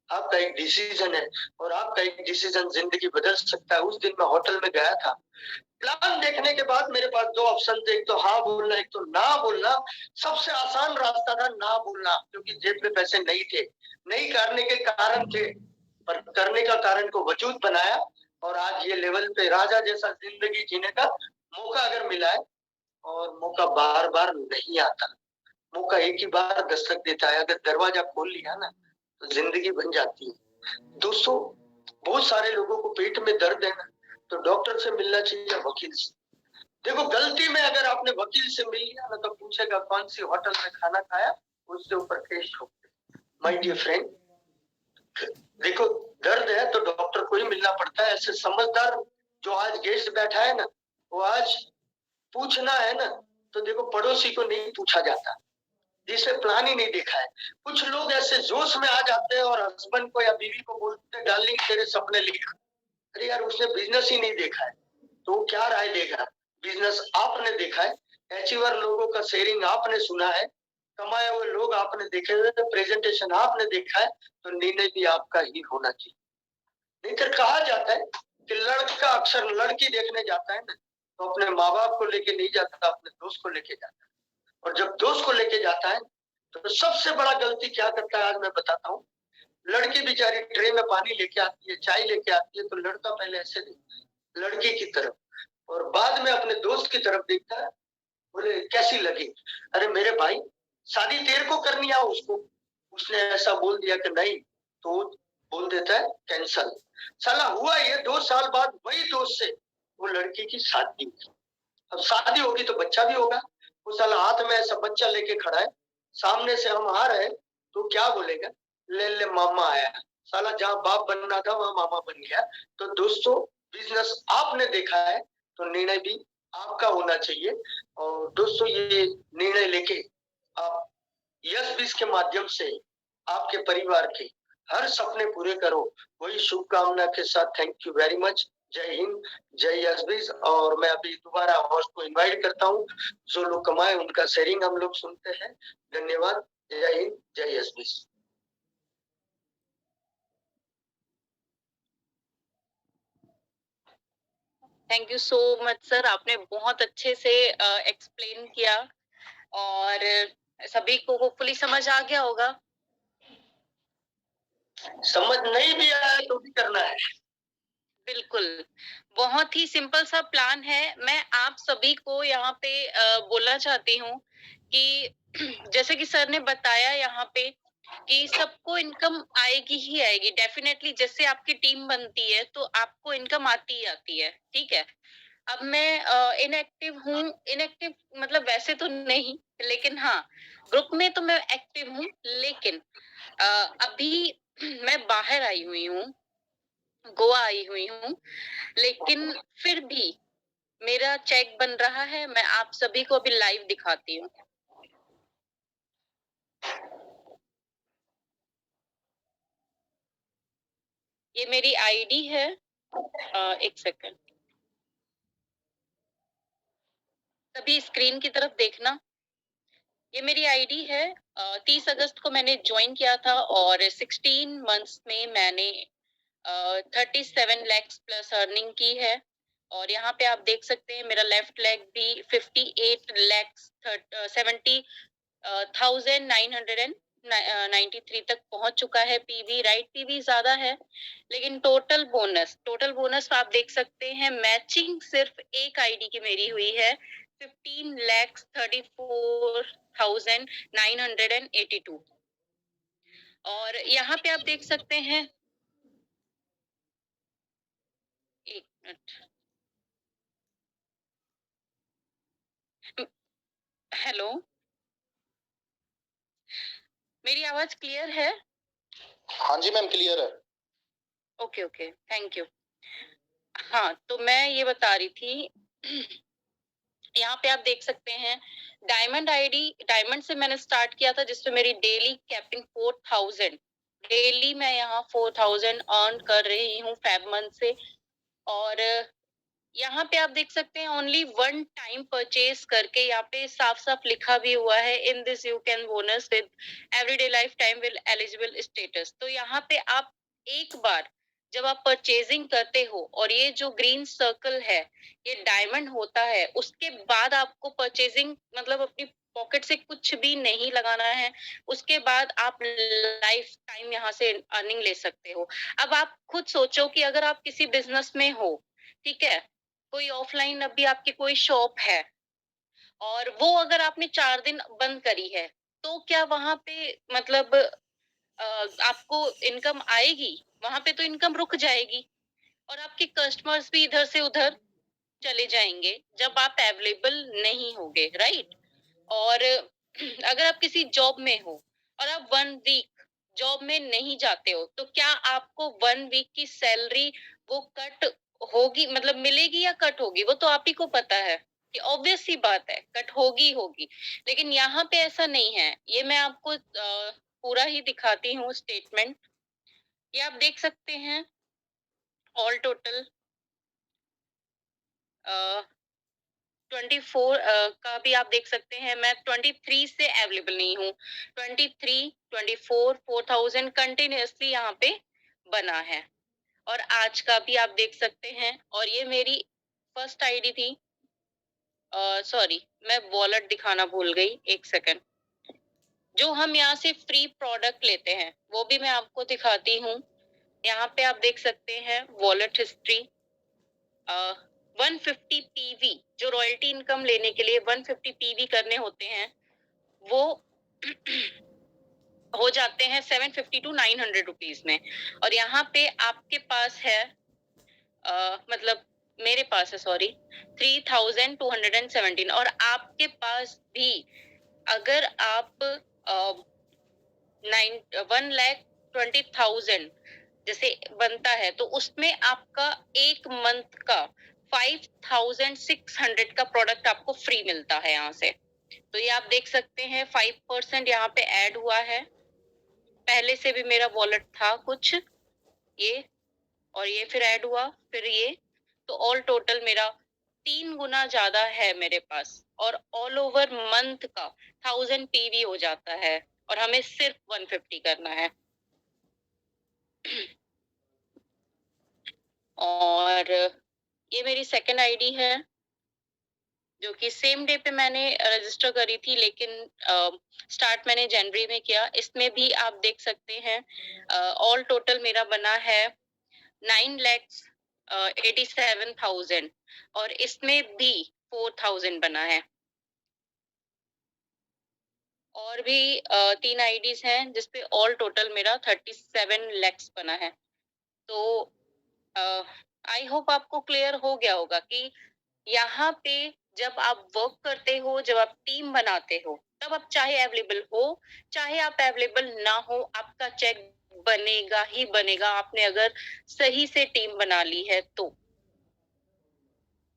आपका एक डिसीजन है, और आपका एक डिसीजन जिंदगी बदल सकता है। उस दिन मैं होटल में गया था, प्लान देखने के बाद मेरे पास 2 ऑप्शन थे, एक तो हाँ बोलना, एक तो ना बोलना। सबसे आसान रास्ता था ना बोलना, क्योंकि जेब में पैसे नहीं थे, नहीं करने के कारण थे, पर करने का कारण को वजूद बनाया, और आज ये लेवल पे राजा जैसा जिंदगी जीने का मौका अगर मिला है, और मौका बार बार नहीं आता, मौका एक ही बार दस्तक देता है। अगर दरवाजा खोल लिया ना तो जिंदगी बन जाती है। दोस्तों, बहुत सारे लोगों को पेट में दर्द है ना, तो डॉक्टर से मिलना चाहिए या वकील से। देखो गलती में अगर आपने वकील से मिल लिया ना तो पूछेगा कौन सी होटल में खाना खाया, उससे ऊपर केस ठोक दे। माय डियर फ्रेंड, देखो दर्द है तो डॉक्टर को ही मिलना पड़ता है। ऐसे समझदार जो आज गेस्ट बैठा है ना, वो आज पूछना है ना तो देखो पड़ोसी को नहीं पूछा जाता, जिसने प्लान ही नहीं देखा है। कुछ लोग ऐसे जोश में आ जाते हैं और हस्बैंड को या बीवी को बोलते हैं डार्लिंग तेरे सपने लिख। अरे यार, उसने बिजनेस ही नहीं देखा है तो वो क्या राय देगा? बिजनेस आपने देखा है, अचीवर लोगों का शेयरिंग आपने सुना है, कमाए हुए लोग आपने देखे हुए, प्रेजेंटेशन आपने देखा है, तो निर्णय भी आपका ही होना चाहिए। नहीं तो कहा जाता है कि लड़का अक्सर लड़की देखने जाता है ना तो अपने माँ बाप को लेके नहीं जाता, अपने दोस्त को लेके जाता है। और जब दोस्त को लेके जाता है तो सबसे बड़ा गलती क्या करता है आज मैं बताता हूँ। लड़की बेचारी ट्रे में पानी लेके आती है, चाय लेके आती है, तो लड़का पहले ऐसे देखता है लड़की की तरफ, और बाद में अपने दोस्त की तरफ देखता है, बोले कैसी लगी? अरे मेरे भाई, शादी तेरे को करनी है उसको, उसने ऐसा बोल दिया कि नहीं, तो बोल देता है कैंसल। साला हुआ ये 2 साल बाद वही दोस्त से वो लड़की की शादी हुई। अब शादी होगी तो बच्चा भी होगा। वो साला हाथ में ऐसा बच्चा लेके खड़ा है, सामने से हम आ रहे हैं, तो क्या बोलेगा, ले ले मामा आया। साला जहाँ बाप बनना था वहां मामा बन गया। तो दोस्तों, बिजनेस आपने देखा है तो निर्णय भी आपका होना चाहिए। और दोस्तों, ये निर्णय लेके आप यस बीस के माध्यम से आपके परिवार के हर सपने पूरे करो, वही शुभकामना के साथ थैंक यू वेरी मच। जय हिंद, जय यस बीस। और मैं अभी दोबारा होस्ट को इनवाइट करता हूँ, जो लोग कमाए उनका शेयरिंग हम लोग सुनते हैं। धन्यवाद। जय हिंद, जय यस बीस। Thank you so much sir, आपने बहुत अच्छे से एक्सप्लेन किया और सभी को होपफुली समझ आ गया होगा। समझ नहीं भी आया तो भी करना है। बिल्कुल, बहुत ही सिंपल सा प्लान है। मैं आप सभी को यहाँ पे बोलना चाहती हूँ कि जैसे कि सर ने बताया यहाँ पे कि सबको इनकम आएगी ही आएगी डेफिनेटली। जैसे आपकी टीम बनती है तो आपको इनकम आती ही आती है, ठीक है। अब मैं इनएक्टिव हूँ, इनएक्टिव मतलब वैसे तो नहीं, लेकिन हाँ ग्रुप में तो मैं एक्टिव हूँ, लेकिन अभी मैं बाहर आई हुई हूँ, गोवा आई हुई हूँ, लेकिन फिर भी मेरा चेक बन रहा है। मैं आप सभी को अभी लाइव दिखाती हूँ। ये मेरी आईडी है, एक सेकंड, सभी स्क्रीन की तरफ देखना। ये मेरी आईडी है। 30 अगस्त को मैंने ज्वाइन किया था और 16 मंथ्स में मैंने 37 लैक्स प्लस अर्निंग की है। और यहाँ पे आप देख सकते हैं मेरा लेफ्ट लेग भी 58 लैक्स 70,993 तक पहुंच चुका है। पीवी राइट, पीवी ज्यादा है, लेकिन टोटल बोनस आप देख सकते हैं, मैचिंग सिर्फ एक आईडी की मेरी हुई है 15,34,982। और यहाँ पे आप देख सकते हैं, एक मिनट, हेलो, मेरी आवाज क्लियर है? हाँ जी मैम, क्लियर है। Okay okay, thank you. हाँ, तो मैं ये बता रही थी, यहाँ पे आप देख सकते हैं डायमंड आईडी, डायमंड से मैंने स्टार्ट किया था, जिसपे मेरी डेली कैपिंग 4000, डेली मैं यहाँ 4000 अर्न कर रही हूँ फेब मंथ से। और यहाँ पे आप देख सकते हैं ओनली वन टाइम परचेज करके यहाँ पे साफ साफ लिखा भी हुआ है, in this you can bonus with everyday life time will eligible status. तो यहाँ पे आप एक बार जब आप परचेजिंग करते हो और ये जो ग्रीन सर्कल है ये डायमंड होता है, उसके बाद आपको परचेजिंग मतलब अपनी पॉकेट से कुछ भी नहीं लगाना है, उसके बाद आप लाइफ टाइम यहाँ से अर्निंग ले सकते हो। अब आप खुद सोचो कि अगर आप किसी बिजनेस में हो, ठीक है, कोई ऑफलाइन अभी आपकी कोई शॉप है और वो अगर आपने 4 दिन बंद करी है, तो क्या वहां पे मतलब आपको इनकम आएगी? वहां पे तो इनकम रुक जाएगी और आपके कस्टमर्स भी इधर से उधर चले जाएंगे जब आप अवेलेबल नहीं होगे, राइट। और अगर आप किसी जॉब में हो और आप 1 वीक जॉब में नहीं जाते हो, तो क्या आपको 1 वीक की सैलरी वो कट होगी, मतलब मिलेगी या कट होगी? वो तो आप ही को पता है कि ऑब्वियस सी बात है, कट होगी होगी। लेकिन यहाँ पे ऐसा नहीं है। ये मैं आपको पूरा ही दिखाती हूँ स्टेटमेंट। ये आप देख सकते हैं ऑल टोटल 24 का भी आप देख सकते हैं। मैं 23 से अवेलेबल नहीं हूँ। 23, 24, 4000 कंटिन्यूअसली यहाँ पे बना है। और आज का भी आप देख सकते हैं। और ये मेरी फर्स्ट आईडी थी। सॉरी, मैं वॉलेट दिखाना भूल गई, एक सेकंड। जो हम यहाँ से फ्री प्रोडक्ट लेते हैं वो भी मैं आपको दिखाती हूँ। यहाँ पे आप देख सकते हैं वॉलेट हिस्ट्री। 150 पीवी, जो रॉयल्टी इनकम लेने के लिए 150 पीवी करने होते हैं, वो हो जाते हैं 750 टू 900 रुपीज में। और यहाँ पे आपके पास है मतलब मेरे पास है, सॉरी, 3217, और आपके पास भी अगर आप 1,20,000 जैसे बनता है तो उसमें आपका एक मंथ का 5,600 का प्रोडक्ट आपको फ्री मिलता है यहाँ से। तो ये आप देख सकते हैं 5% यहाँ पे ऐड हुआ है। पहले से भी मेरा वॉलेट था कुछ ये, और ये फिर ऐड हुआ, फिर ये, तो ऑल टोटल मेरा 3 गुना ज्यादा है मेरे पास, और ऑल ओवर मंथ का 1000 पीवी हो जाता है, और हमें सिर्फ 150 करना है। और ये मेरी सेकंड आईडी है, जो कि सेम डे पे मैंने रजिस्टर करी थी, लेकिन स्टार्ट मैंने जनवरी में किया। इसमें भी आप देख सकते हैं ऑल टोटल मेरा बना है 9,87,000, और इसमें भी 4,000 बना है। और भी 3 आईडीज हैं जिसपे ऑल टोटल मेरा 37 lakhs बना है। तो आई होप आपको क्लियर हो गया होगा कि यहाँ पे जब आप वर्क करते हो, जब आप टीम बनाते हो, तब आप चाहे अवेलेबल हो, चाहे आप अवेलेबल ना हो, आपका चेक बनेगा ही बनेगा, आपने अगर सही से टीम बना ली है तो।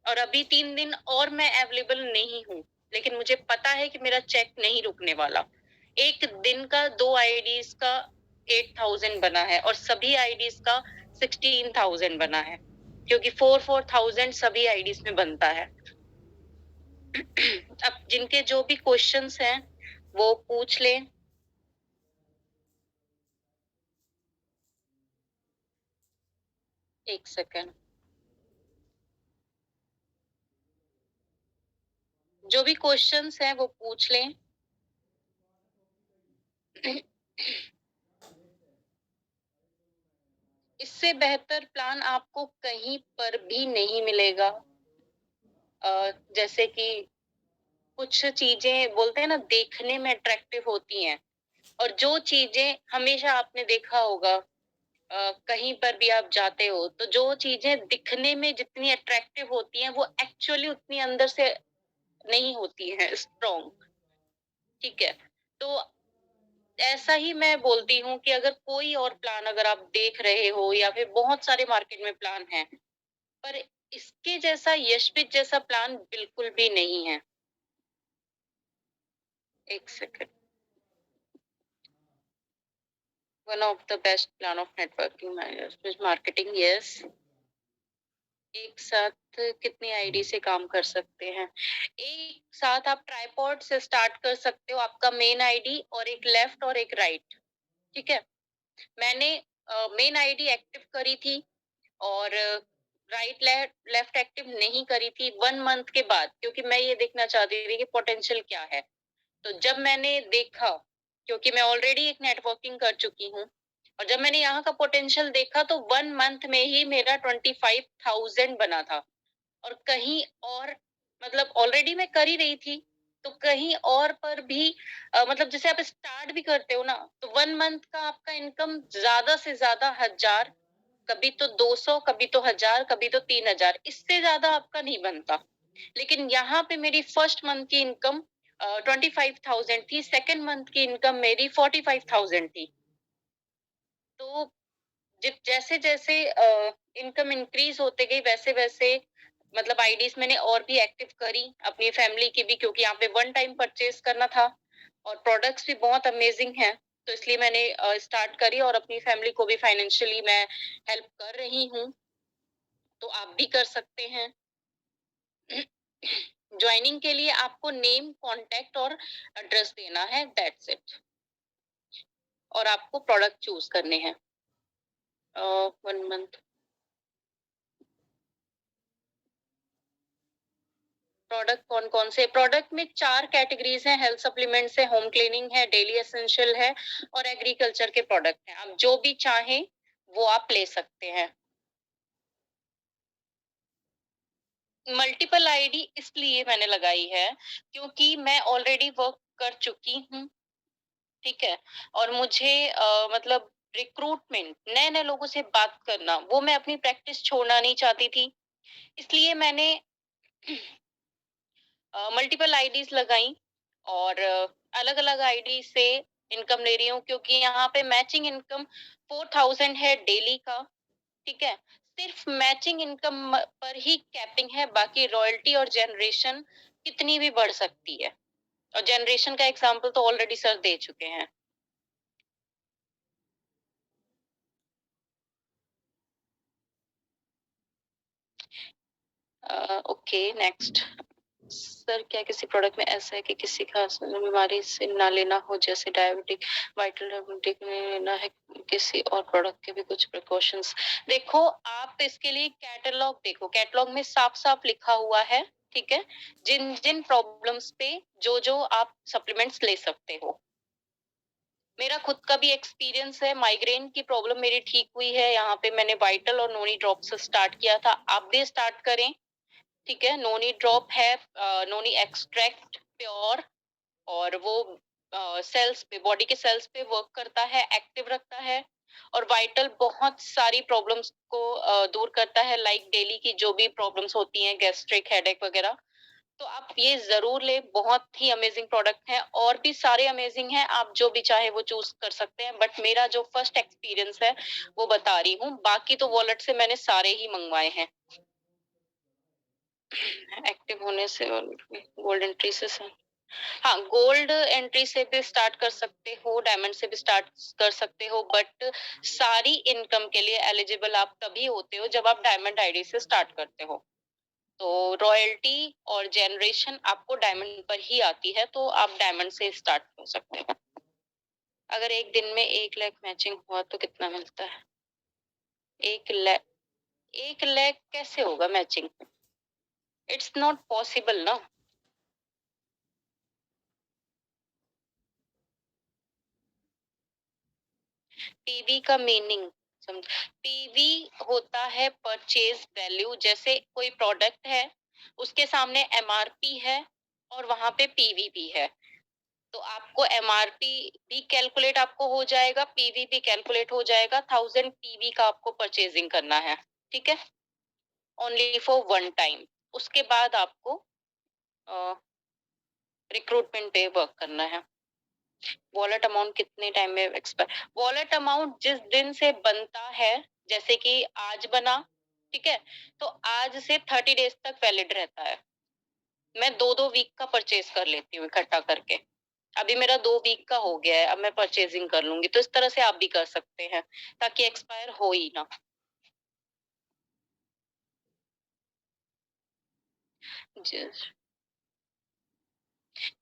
और अभी 3 दिन और मैं अवेलेबल नहीं हूँ, लेकिन मुझे पता है कि मेरा चेक नहीं रुकने वाला। एक दिन का 2 आईडीज का 8,000 बना है, और सभी आईडीज का 16,000 बना है, क्योंकि 4,000 सभी आईडीज में बनता है। अब जिनके जो भी क्वेश्चंस हैं वो पूछ लें। एक सेकंड, जो भी क्वेश्चंस हैं वो पूछ लें। इससे बेहतर प्लान आपको कहीं पर भी नहीं मिलेगा। जैसे कि कुछ चीजें बोलते हैं ना, देखने में अट्रैक्टिव होती हैं, और जो चीजें हमेशा आपने देखा होगा, कहीं पर भी आप जाते हो तो जो चीजें दिखने में जितनी अट्रैक्टिव होती हैं वो एक्चुअली उतनी अंदर से नहीं होती हैं स्ट्रॉन्ग। ठीक है, तो ऐसा ही मैं बोलती हूँ कि अगर कोई और प्लान अगर आप देख रहे हो, या फिर बहुत सारे मार्केट में प्लान हैं, पर इसके जैसा, यशप्रीत जैसा प्लान बिल्कुल भी नहीं है। एक second, one of the best plan of networking marketing, yes. एक साथ कितनी आईडी से काम कर सकते हैं? एक साथ आप ट्राइपॉड से स्टार्ट कर सकते हो, आपका मेन आईडी और एक लेफ्ट और एक राइट। ठीक है, मैंने मेन आईडी एक्टिव करी थी, और राइट लेफ्ट एक्टिव नहीं करी थी 1 मंथ के बाद, क्योंकि मैं ये देखना चाहती थी कि पोटेंशियल क्या है। तो जब मैंने देखा, क्योंकि मैं ऑलरेडी एक नेटवर्किंग कर चुकी हूँ, और जब मैंने यहाँ का पोटेंशियल देखा तो 1 मंथ में ही मेरा 25,000 बना था। और कहीं और, मतलब ऑलरेडी मैं कर ही रही थी, तो कहीं और पर भी मतलब जैसे आप स्टार्ट भी करते हो ना, तो 1 मंथ का आपका इनकम ज्यादा से ज्यादा 1,000, कभी तो 200, कभी तो 1,000, कभी तो 3,000, इससे ज्यादा आपका नहीं बनता। लेकिन यहाँ पे मेरी फर्स्ट मंथ की इनकम 25,000 थी, सेकेंड मंथ की इनकम मेरी 45,000 थी। तो जैसे जैसे इनकम इंक्रीज होते गई, वैसे वैसे मतलब आईडीज मैंने और भी एक्टिव करी, अपनी फैमिली की भी, क्योंकि यहाँ पे 1 टाइम परचेज करना था, और प्रोडक्ट्स भी बहुत अमेजिंग हैं, तो इसलिए मैंने स्टार्ट करी, और अपनी फैमिली को भी फाइनेंशियली मैं हेल्प कर रही हूँ, तो आप भी कर सकते हैं। ज्वाइनिंग के लिए आपको नेम, कांटेक्ट और एड्रेस देना है, दैट्स इट। और आपको प्रोडक्ट चूज करने हैं। 1 मंथ प्रोडक्ट कौन कौन से? प्रोडक्ट में 4 कैटेगरीज हैं, हेल्थ सप्लीमेंट्स है, होम क्लीनिंग है, डेली एसेंशियल है, और एग्रीकल्चर के प्रोडक्ट हैं। आप जो भी चाहें वो आप ले सकते हैं। मल्टीपल आईडी इसलिए मैंने लगाई है क्योंकि मैं ऑलरेडी वर्क कर चुकी हूँ, ठीक है? और मुझे मतलब रिक्रूटमेंट, नए-नए लोगों से बात करना, वो मैं अपनी प्रैक्टिस छोड़ना नहीं चाहती थी। इसलिए मैंने मल्टीपल आईडीज़ लगाई और अलग-अलग आईडी से इनकम ले रही हूँ, क्योंकि यहाँ पे मैचिंग इनकम 4000 है डेली का, ठीक है? सिर्फ मैचिंग इनकम पर ही कैपिंग है, बाकी रॉयल्टी और जनरेशन कितनी भी बढ़ सकती है। और जनरेशन का एग्जांपल तो ऑलरेडी सर दे चुके हैं। Okay, next. सर, क्या किसी प्रोडक्ट में ऐसा है कि किसी खास बीमारी से ना लेना हो, जैसे डायबिटिक, वाइटल डायबिटिक में लेना है, किसी और प्रोडक्ट के भी कुछ प्रिकॉशंस? देखो, आप इसके लिए कैटलॉग देखो, कैटलॉग में साफ-साफ लिखा हुआ है, ठीक है? जिन-जिन प्रॉब्लम्स पे जो-जो आप सप्लीमेंट्स ले सकते हो। मेरा खुद का भी एक्सपीरियंस है, माइग्रेन की प्रॉब्लम मेरी ठीक हुई है, यहाँ पे मैंने वाइटल और नोनी ड्रॉप से स्टार्ट किया था, आप भी स्टार्ट करें। ठीक है, नोनी ड्रॉप है, नोनी एक्सट्रैक्ट प्योर, और वो सेल्स पे, बॉडी के सेल्स पे वर्क करता है, एक्टिव रखता है। और वाइटल बहुत सारी प्रॉब्लम्स को दूर करता है, लाइक डेली की जो भी प्रॉब्लम्स होती हैं, गैस्ट्रिक, हेडेक वगैरह। तो आप ये जरूर ले, बहुत ही अमेजिंग प्रोडक्ट है, और भी सारे अमेजिंग हैं, आप जो भी चाहे वो चूज कर सकते हैं, बट मेरा जो फर्स्ट एक्सपीरियंस है वो बता रही हूँ, बाकी तो वॉलेट से मैंने सारे ही मंगवाए हैं। एक्टिव होने से और गोल्ड एंट्री से हाँ, गोल्ड एंट्री से भी स्टार्ट कर सकते हो, डायमंड से भी स्टार्ट कर सकते हो, बट सारी इनकम के लिए एलिजिबल आप तभी होते हो जब आप डायमंड आईडी से स्टार्ट करते हो। तो रॉयल्टी और जनरेशन आपको डायमंड पर ही आती है, तो आप डायमंड से स्टार्ट कर सकते हो। अगर एक दिन में 1 लाख मैचिंग हुआ तो कितना मिलता है? 1 लाख, 1 लाख कैसे होगा मैचिंग? इट्स नॉट पॉसिबल ना। पीवी का मीनिंग समझ, पीवी होता है परचेज वैल्यू। जैसे कोई प्रोडक्ट है, उसके सामने एमआरपी है और वहां पे पीवी भी है, तो आपको एमआरपी भी कैलकुलेट आपको हो जाएगा, पीवी भी कैलकुलेट हो जाएगा। 1000 पीवी का आपको परचेजिंग करना है, ठीक है, ओनली फॉर वन टाइम। उसके बाद आपको रिक्रूटमेंट पे वर्क करना है। वॉलेट अमाउंट कितने टाइम में एक्सपायर? वॉलेट अमाउंट जिस दिन से बनता है, जैसे कि आज बना, ठीक है, तो आज से 30 डेज तक वैलिड रहता है। मैं 2-2 वीक का परचेज कर लेती हूँ इकट्ठा करके। अभी मेरा 2 वीक का हो गया है, अब मैं परचेजिंग कर लूंगी, तो इस तरह से आप भी कर सकते हैं, ताकि एक्सपायर हो ही ना।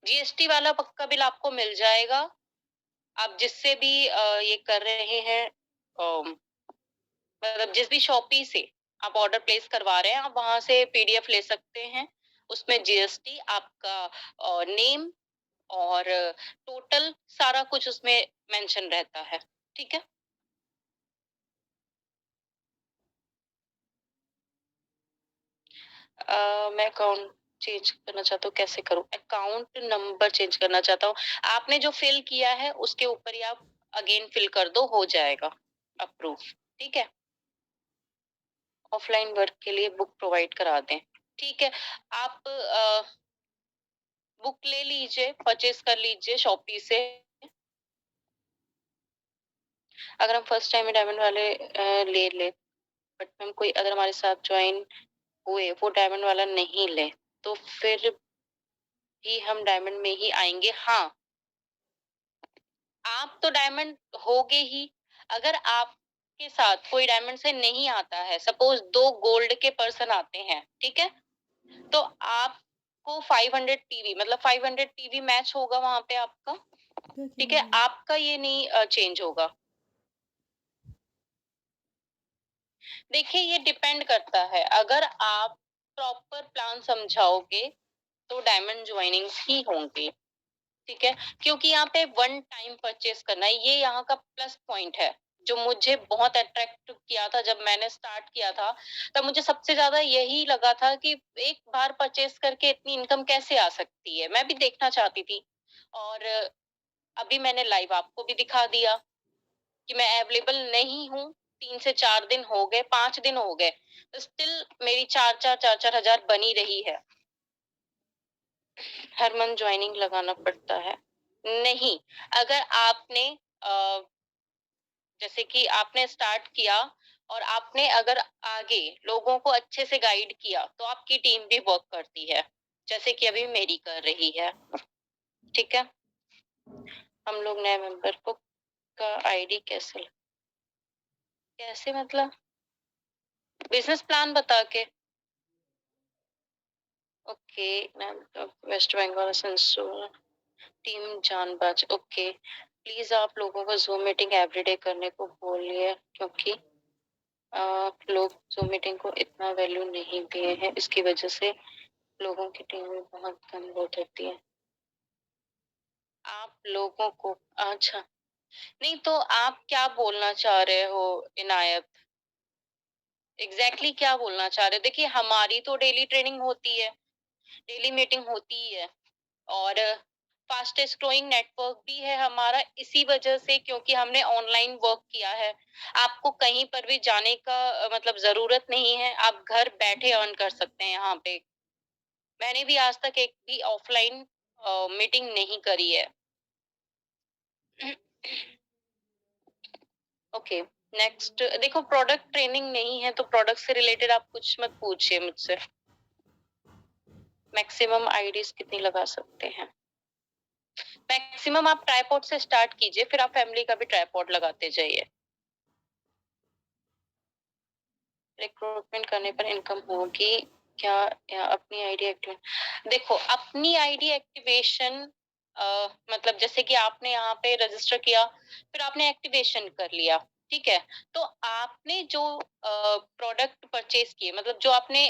जीएसटी वाला पक्का बिल आपको मिल जाएगा। आप जिससे भी ये कर रहे हैं, मतलब जिस भी शॉपी से आप ऑर्डर प्लेस करवा रहे हैं, आप वहां से पीडीएफ ले सकते हैं। उसमें जीएसटी, आपका नेम और टोटल सारा कुछ उसमें मेंशन रहता है, ठीक है। मैं अकाउंट चेंज करना चाहता हूँ, कैसे करूँ? अकाउंट नंबर चेंज करना चाहता हूँ। आपने जो फिल किया है उसके ऊपर ही आप अगेन फिल कर दो, हो जाएगा अप्रूव, ठीक है। ऑफलाइन वर्क के लिए बुक प्रोवाइड करा दें, ठीक है। आप बुक ले लीजिए, परचेज कर लीजिए शॉपी से। अगर हम फर्स्ट टाइम में डायमंड वाले ले ले, बट मैम कोई अगर हमारे साथ ज्वाइन हुए वो डायमंड वाला नहीं ले, तो फिर भी हम डायमंड में ही आएंगे? हाँ, आप तो डायमंड होगे ही। अगर आपके साथ कोई डायमंड से नहीं आता है, सपोज 2 गोल्ड के पर्सन आते हैं, ठीक है, तो आपको 500 टीवी, मतलब 500 टीवी मैच होगा वहां पे आपका, ठीक है, आपका ये नहीं चेंज होगा। देखिए, ये डिपेंड करता है, अगर आप प्रॉपर प्लान समझाओगे तो डायमंड ज्वाइनिंग्स ही होंगे, ठीक है, क्योंकि यहाँ पे वन टाइम परचेस करना है, ये यहाँ का प्लस पॉइंट है, जो मुझे बहुत अट्रैक्ट किया था जब मैंने स्टार्ट किया था। तब मुझे सबसे ज्यादा यही लगा था कि एक बार परचेस करके इतनी इनकम कैसे आ सकती है, मैं भी देखना चाहती थी। और अभी मैंने लाइव आपको भी दिखा दिया कि मैं अवेलेबल नहीं हूँ। 3 से 4 दिन हो गए, 5 दिन हो गए, तो स्टिल मेरी 4-4 हजार बनी रही है। हर मंथ ज्वाइनिंग लगाना पड़ता है? नहीं, अगर आपने जैसे कि आपने स्टार्ट किया और आपने अगर आगे लोगों को अच्छे से गाइड किया तो आपकी टीम भी वर्क करती है, जैसे कि अभी मेरी कर रही है। ठीक है, हम लोग नए मेंबर को का आईडी कैसे मतलब बिजनेस प्लान बता के? Okay, West Bengal sensor team Janbaaz. Okay, please आप लोगों को जूम मीटिंग एवरीडे करने को बोलिए, क्योंकि आप लोग जूम मीटिंग को इतना वैल्यू नहीं दिए हैं, इसकी वजह से लोगों की टीम में बहुत कम वोट होती है। आप लोगों को अच्छा नहीं, तो आप क्या बोलना चाह रहे हो इनायत? एग्जैक्टली क्या बोलना चाह रहे हो? देखिए, हमारी तो डेली ट्रेनिंग होती है, डेली मीटिंग होती ही है, और फास्टेस्ट ग्रोइंग नेटवर्क भी है हमारा, इसी वजह से, क्योंकि हमने ऑनलाइन वर्क किया है। आपको कहीं पर भी जाने का मतलब जरूरत नहीं है, आप घर बैठे अर्न कर सकते हैं यहाँ पे। मैंने भी आज तक एक भी ऑफलाइन मीटिंग नहीं करी है। ओके, नेक्स्ट देखो, प्रोडक्ट ट्रेनिंग नहीं है तो प्रोडक्ट से रिलेटेड आप कुछ मत पूछिए मुझसे। मैक्सिमम आईडीज कितनी लगा सकते हैं? मैक्सिमम आप ट्राइपॉड से स्टार्ट कीजिए, फिर आप फैमिली का भी ट्राइपॉड लगाते जाइए। रिक्रूटमेंट करने पर इनकम होगी क्या या अपनी आईडी एक्टिवेशन? देखो, अपनी आईडी एक्टिवेशन मतलब जैसे कि आपने यहाँ पे रजिस्टर किया, फिर आपने एक्टिवेशन कर लिया, ठीक है, तो आपने जो प्रोडक्ट परचेज किए, मतलब जो आपने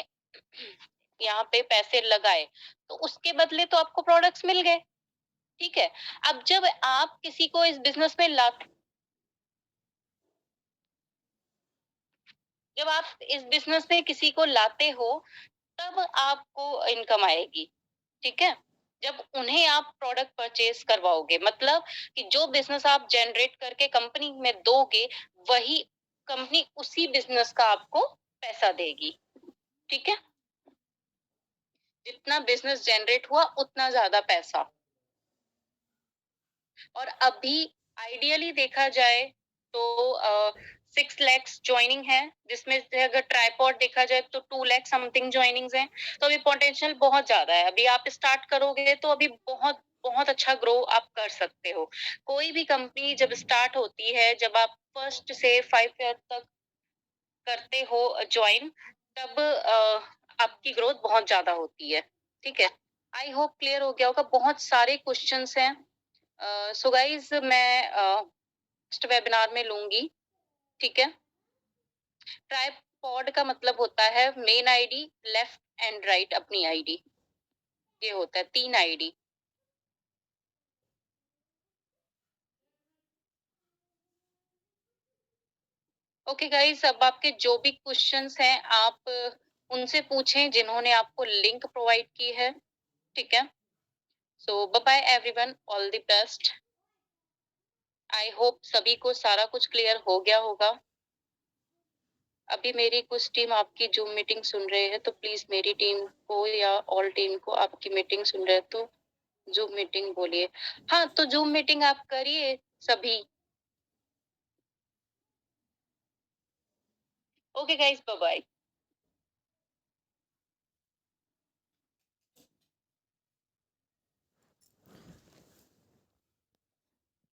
यहाँ पे पैसे लगाए, तो उसके बदले तो आपको प्रोडक्ट्स मिल गए, ठीक है। अब जब आप किसी को इस बिजनेस में जब आप इस बिजनेस में किसी को लाते हो, तब आपको इनकम आएगी, ठीक है। जब उन्हें आप प्रोडक्ट परचेज करवाओगे, मतलब कि जो बिजनेस आप जनरेट करके कंपनी में दोगे, वही कंपनी उसी बिजनेस का आपको पैसा देगी, ठीक है। जितना बिजनेस जनरेट हुआ उतना ज्यादा पैसा। और अभी आइडियली देखा जाए तो 6 लैक्स ज्वाइनिंग है, जिसमें से अगर ट्राइपॉड देखा जाए तो 2 लाख समथिंग ज्वाइनिंग्स हैं। तो अभी पोटेंशियल बहुत ज्यादा है, अभी आप स्टार्ट करोगे तो अभी बहुत बहुत अच्छा ग्रो आप कर सकते हो। कोई भी कंपनी जब स्टार्ट होती है, जब आप फर्स्ट से 5 ईयर तक करते हो ज्वाइन, तब आपकी ग्रोथ बहुत ज्यादा होती है, ठीक है। आई होप क्लियर हो गया होगा, बहुत सारे क्वेश्चंस हैं। सो गाइज, मैं नेक्स्ट वेबिनार में लूंगी, ठीक है। ट्राइपॉड का मतलब होता है main ID, left and right अपनी आईडी, ये होता है 3 आईडी। ओके गाइज, अब आपके जो भी क्वेश्चंस हैं आप उनसे पूछें जिन्होंने आपको लिंक प्रोवाइड की है, ठीक है। So bye bye everyone, all the best. I hope सभी को सारा कुछ क्लियर हो गया होगा। अभी मेरी कुछ टीम आपकी जूम मीटिंग सुन रहे हैं, तो प्लीज मेरी टीम को या ऑल टीम को आपकी मीटिंग सुन रहे हैं तो जूम मीटिंग बोलिए। हाँ, तो जूम मीटिंग आप करिए सभी। Okay guys, bye bye.